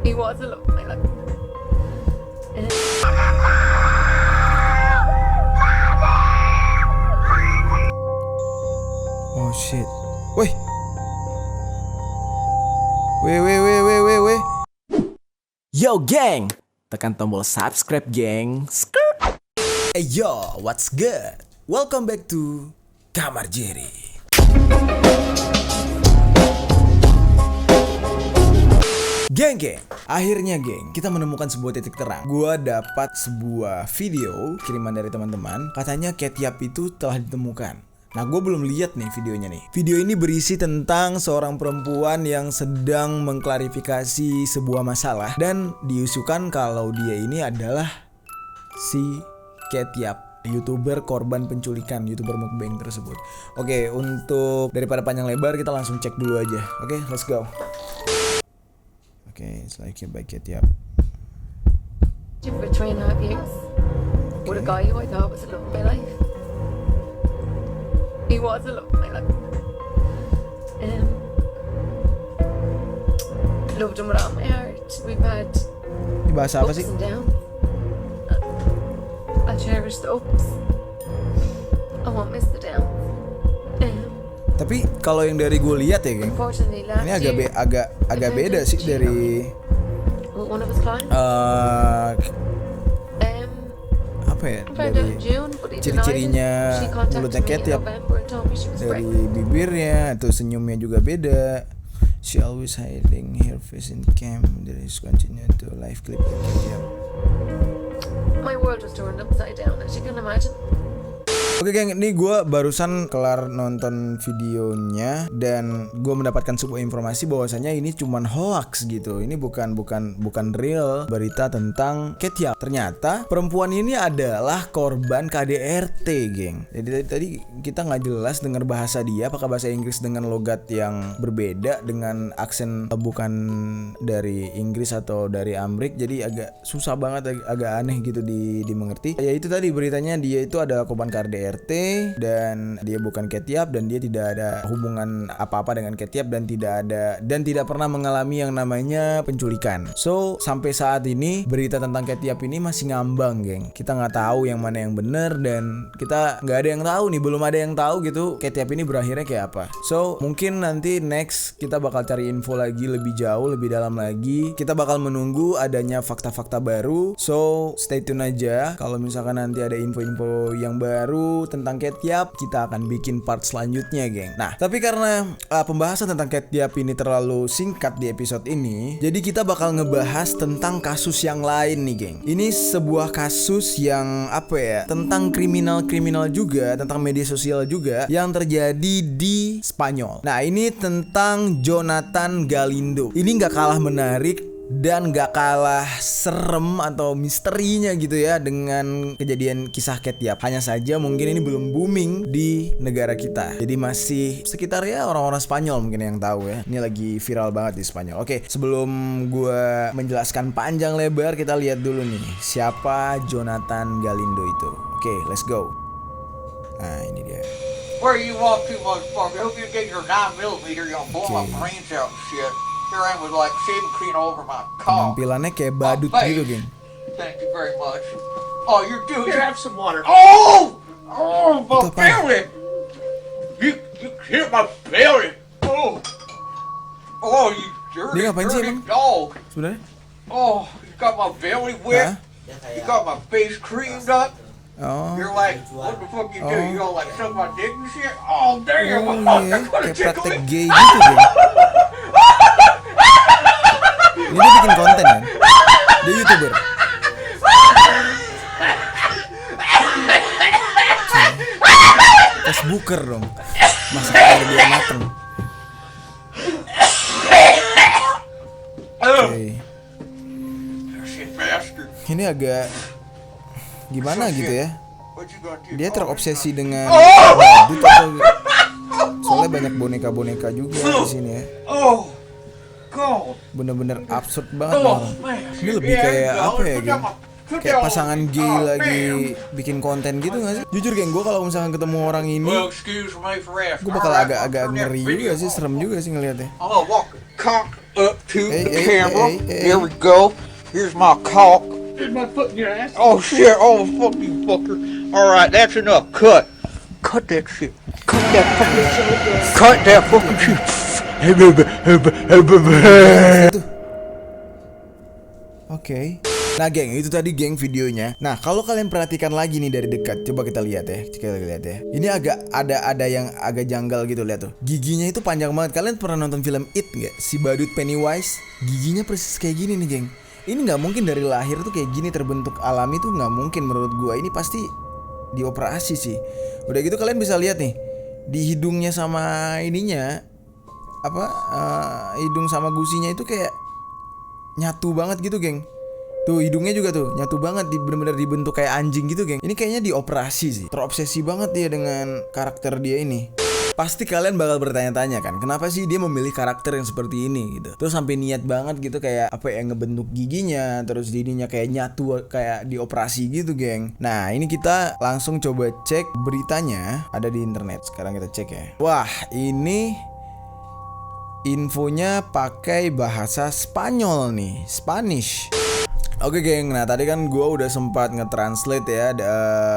He was a little like. Oh shit. Woi. Weh. Yo geng, tekan tombol subscribe geng. Skirt. Hey yo, what's good? Welcome back to Kamar Jerry. Geng, akhirnya geng, kita menemukan sebuah titik terang. Gua dapat sebuah video kiriman dari teman-teman. Katanya Ketiap itu telah ditemukan. Nah, gue belum lihat nih videonya nih. Video ini berisi tentang seorang perempuan yang sedang mengklarifikasi sebuah masalah dan diusukan kalau dia ini adalah si Ketiap, YouTuber korban penculikan, YouTuber mukbang tersebut. Oke, untuk daripada panjang lebar kita langsung cek dulu aja. Oke, let's go. Oke, selanjutnya by Ketiap. For 3.5 years with a guy who I thought was the love of my life. He was the love of my life. Loved him with all my heart. We've had Ini bahasa apa ups sih? and downs. I cherish the ups. I won't miss the downs. Tapi kalau yang dari gue lihat ya, geng, Unfortunately, last ini year, agak beda sih dari one of his clients. apa ya, Found out dari in June, but he ciri-cirinya denied it. She contacted mulutnya me in Ketiap, November and told me she was dari pregnant. bibirnya atau senyumnya juga beda. She always hiding her face in cam. There is continue to live clip Ketiap. My world was turned upside down, as you can imagine. Oke geng, ini gue barusan kelar nonton videonya dan gue mendapatkan sebuah informasi bahwasanya ini cuman hoax gitu. Ini bukan real berita tentang Ketiap. Ternyata perempuan ini adalah korban KDRT, geng. Jadi tadi kita nggak jelas dengar bahasa dia, apakah bahasa Inggris dengan logat yang berbeda, dengan aksen bukan dari Inggris atau dari Amrik. Jadi agak susah banget, agak aneh gitu dimengerti. Ya itu tadi beritanya, dia itu adalah korban KDRT dan dia bukan Ketiap dan dia tidak ada hubungan apa-apa dengan Ketiap dan tidak pernah mengalami yang namanya penculikan. So sampai saat ini berita tentang Ketiap ini masih ngambang, geng. Kita nggak tahu yang mana yang benar dan kita nggak ada yang tahu nih, belum ada yang tahu gitu Ketiap ini berakhirnya kayak apa. So mungkin nanti next kita bakal cari info lagi lebih jauh, lebih dalam lagi. Kita bakal menunggu adanya fakta-fakta baru. So stay tune aja. Kalau misalkan nanti ada info-info yang baru tentang Ketiap, kita akan bikin part selanjutnya, geng. Nah, tapi karena pembahasan tentang Ketiap ini terlalu singkat di episode ini, jadi kita bakal ngebahas tentang kasus yang lain nih, geng. Ini sebuah kasus yang apa ya, tentang kriminal juga, tentang media sosial juga, yang terjadi di Spanyol. Nah, ini tentang Jonathan Galindo. Ini nggak kalah menarik dan gak kalah serem atau misterinya gitu ya dengan kejadian kisah Ketiap. Hanya saja mungkin ini belum booming di negara kita, jadi masih sekitar ya orang-orang Spanyol mungkin yang tahu ya. Ini lagi viral banget di Spanyol. Oke, sebelum gue menjelaskan panjang lebar, kita lihat dulu nih siapa Jonathan Galindo itu. Oke, let's go. Nah, ini dia. Where you walk to, motherfucker? I hope you get your 9mm. You're gonna blow my brains out and shit. Here I am with like shaving cream all over my car. Penampilannya kayak badut gitu, geng. Thank you very much. Oh, you're doing. Here, have some water. Oh, my Apa? belly. You hit my belly. Oh, you dirty, Dia ngapain sih dirty emang? dog. Sebenarnya? Oh, you got my belly wet. You got my face creamed up. Oh. You're like, what the fuck you do? You gonna like suck my dick and shit? Oh, damn. Oh iya, That's what kayak it praktek tickles. gay gitu, geng. Ini dia bikin konten kan? Dia YouTuber. Facebooker dong. Masak air biar mateng. Oke. Shit, bastard. Ini agak gimana gitu ya? What you gonna do? Dia Oh, terobsesi dengan badut atau soalnya banyak boneka-boneka juga di sini ya. Oh, God. Bener-bener absurd banget Oh, orang. man. Ini lebih Yeah, kayak go. apa ya, Put geng? down my- put Kayak down- pasangan gay Oh, lagi man. bikin konten gitu gak sih? Jujur, geng, gue kalau misalkan ketemu orang ini, Well, excuse me for asking. gue bakal Alright, agak I'll turn that ngeri video juga sih, off. serem juga sih ngeliatnya. I'm gonna walk the cock up to Hey, the hey, camera. hey, hey. There we go. Here's my cock. Is my foot in your ass? Oh shit, oh fuck you fucker. Alright, that's enough. Cut. Cut that shit. Cut that fucking shit. Cut that fucking shit. Oke. Nah geng, itu tadi geng videonya. Nah kalau kalian perhatikan lagi nih dari dekat, coba kita lihat ya. Kita lihat ya. Ini agak ada yang agak janggal gitu, lihat tuh. Giginya itu panjang banget. Kalian pernah nonton film It nggak? Si badut Pennywise, giginya persis kayak gini nih geng. Ini nggak mungkin dari lahir tuh kayak gini, terbentuk alami tuh nggak mungkin menurut gua. Ini pasti dioperasi sih. Udah gitu kalian bisa lihat nih di hidungnya sama ininya hidung sama gusinya itu kayak nyatu banget gitu geng. Tuh hidungnya juga tuh nyatu banget, bener-bener dibentuk kayak anjing gitu geng. Ini kayaknya dioperasi sih. Terobsesi banget dia dengan karakter dia ini. Pasti kalian bakal bertanya-tanya kan, kenapa sih dia memilih karakter yang seperti ini gitu. Terus sampai niat banget gitu kayak apa yang ngebentuk giginya, terus dirinya kayak nyatu kayak dioperasi gitu geng. Nah ini kita langsung coba cek beritanya, ada di internet. Sekarang kita cek ya. Wah ini infonya pakai bahasa Spanyol nih, Spanish. Oke geng, nah tadi kan gue udah sempat nge-translate ya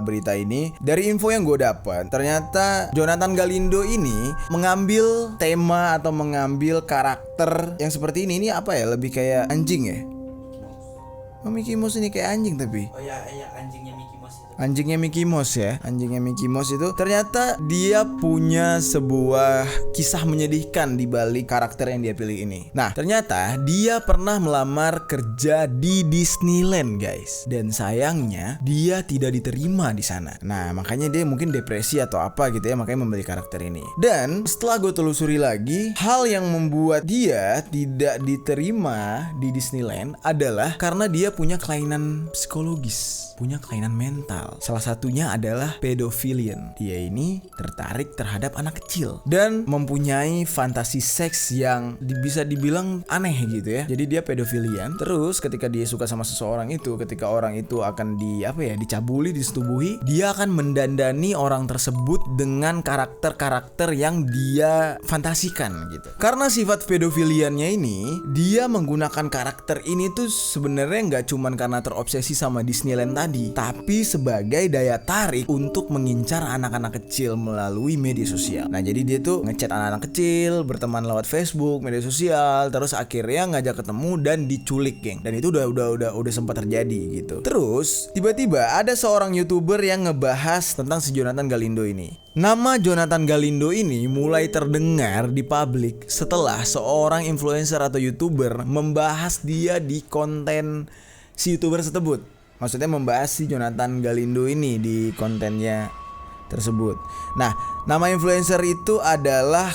berita ini. Dari info yang gue dapat, ternyata Jonathan Galindo ini mengambil tema atau mengambil karakter yang seperti ini. Ini apa ya, lebih kayak anjing ya? Oh Mickey Mouse ini kayak anjing tapi. Oh ya, anjingnya Mickey Mouse itu. Anjingnya Mickey Mouse ya. Anjingnya Mickey Mouse itu ternyata dia punya sebuah kisah menyedihkan di balik karakter yang dia pilih ini. Nah, ternyata dia pernah melamar kerja di Disneyland, guys. Dan sayangnya dia tidak diterima di sana. Nah, makanya dia mungkin depresi atau apa gitu ya, makanya membeli karakter ini. Dan setelah gue telusuri lagi, hal yang membuat dia tidak diterima di Disneyland adalah karena dia punya kelainan psikologis, punya kelainan mental. Salah satunya adalah pedofilian. Dia ini tertarik terhadap anak kecil dan mempunyai fantasi seks yang bisa dibilang aneh gitu ya. Jadi dia pedofilian. Terus ketika dia suka sama seseorang itu, ketika orang itu akan dicabuli, disetubuhi, dia akan mendandani orang tersebut dengan karakter-karakter yang dia fantasikan gitu. Karena sifat pedofiliannya ini, dia menggunakan karakter ini tuh sebenarnya nggak cuman karena terobsesi sama Disneyland tadi, tapi sebagai daya tarik untuk mengincar anak-anak kecil melalui media sosial. Nah jadi dia tuh ngechat anak-anak kecil, berteman lewat Facebook, media sosial, terus akhirnya ngajak ketemu dan diculik geng. Dan itu udah sempat terjadi gitu. Terus tiba-tiba ada seorang YouTuber yang ngebahas tentang si Jonathan Galindo ini. Nama Jonathan Galindo ini mulai terdengar di publik setelah seorang influencer atau YouTuber membahas dia di konten si YouTuber tersebut. Maksudnya membahas si Jonathan Galindo ini di kontennya tersebut. Nah, nama influencer itu adalah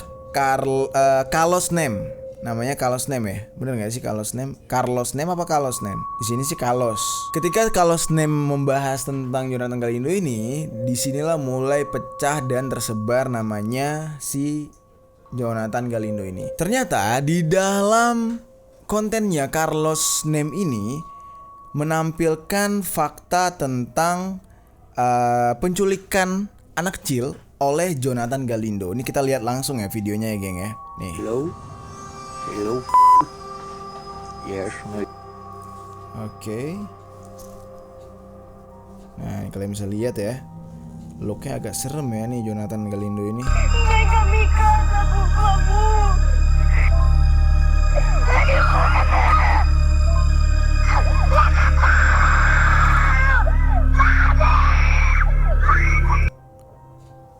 Carlos Nem. Namanya Carlos Nem ya? Bener gak sih Carlos Nem? Carlos Nem apa Carlos Nem? Di sini sih Carlos. Ketika Carlos Nem membahas tentang Jonathan Galindo ini, disinilah mulai pecah dan tersebar namanya si Jonathan Galindo ini. Ternyata di dalam kontennya Carlos Nem ini menampilkan fakta tentang penculikan anak kecil oleh Jonathan Galindo. Ini kita lihat langsung ya videonya ya geng ya. Nih. Hello. Yes, mate. Oke. Nah ini kalian bisa lihat ya, looknya agak serem ya nih Jonathan Galindo ini.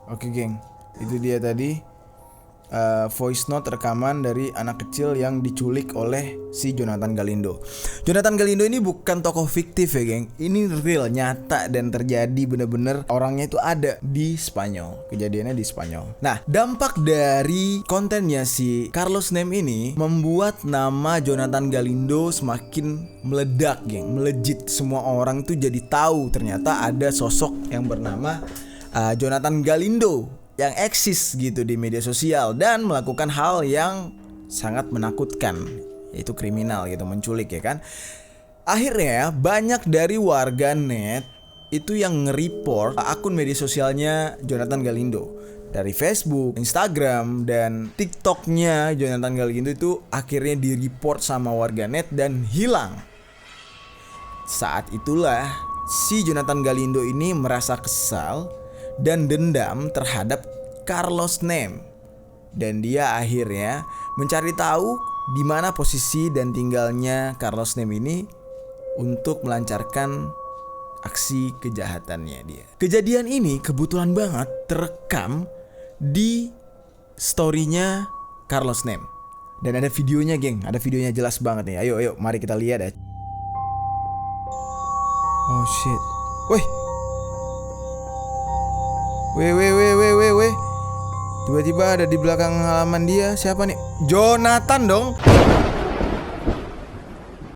Oke geng, itu dia tadi voice note rekaman dari anak kecil yang diculik oleh si Jonathan Galindo. Jonathan Galindo ini bukan tokoh fiktif ya geng, ini real, nyata dan terjadi, bener-bener orangnya itu ada di Spanyol, kejadiannya di Spanyol. Nah dampak dari kontennya si Carlos Nem ini membuat nama Jonathan Galindo semakin meledak geng, melejit. Semua orang tuh jadi tahu ternyata ada sosok yang bernama Jonathan Galindo yang eksis gitu di media sosial dan melakukan hal yang sangat menakutkan, yaitu kriminal gitu, menculik ya kan. Akhirnya banyak dari warga net itu yang nge-report akun media sosialnya Jonathan Galindo. dari Facebook, Instagram, dan TikToknya Jonathan Galindo itu akhirnya di-report sama warganet dan hilang. Saat itulah si Jonathan Galindo ini merasa kesal dan dendam terhadap Carlos Nem. Dan dia akhirnya mencari tahu di mana posisi dan tinggalnya Carlos Nem ini untuk melancarkan aksi kejahatannya dia. Kejadian ini kebetulan banget terekam di story-nya Carlos Nem. Dan ada videonya, geng. Ada videonya jelas banget nih. Ayo mari kita lihat ya. Oh shit. Weh. Weh. Tiba-tiba ada di belakang halaman dia. Siapa nih? Jonathan dong.